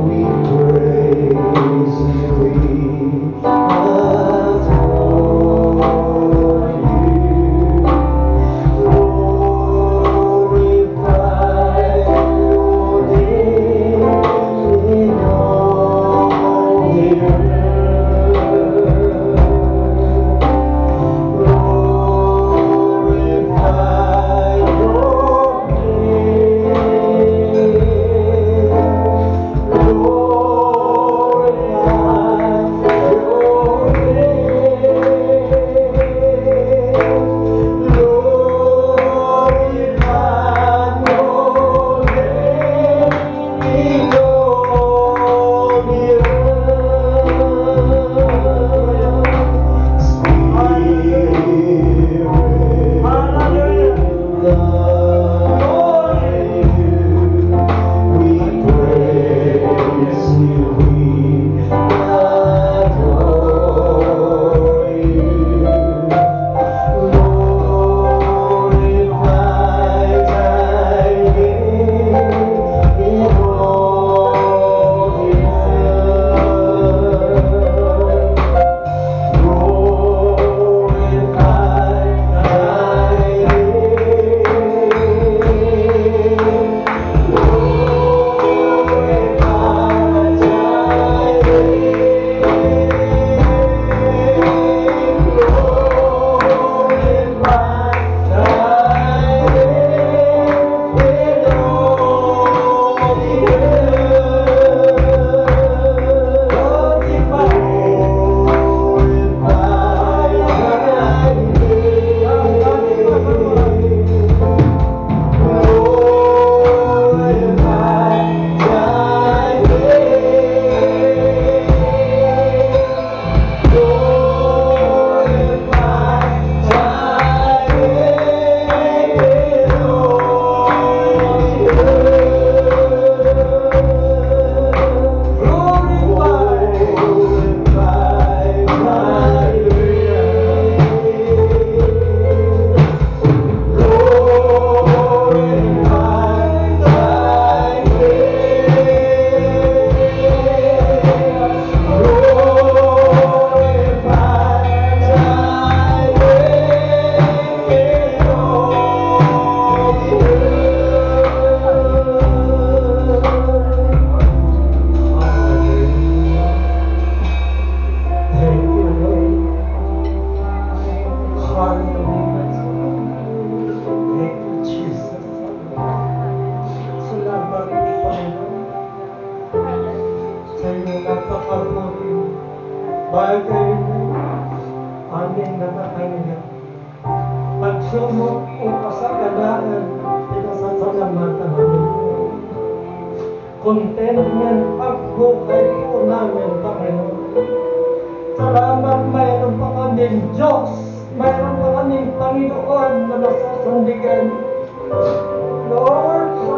We sumok o kasaganaan, pinasasalamatan namin. Contentment ang buhay po namin, Panginoon. Salamat, mayroon pa kaming Diyos, mayroon pa kaming Panginoon na nasasandigan. Lord, sa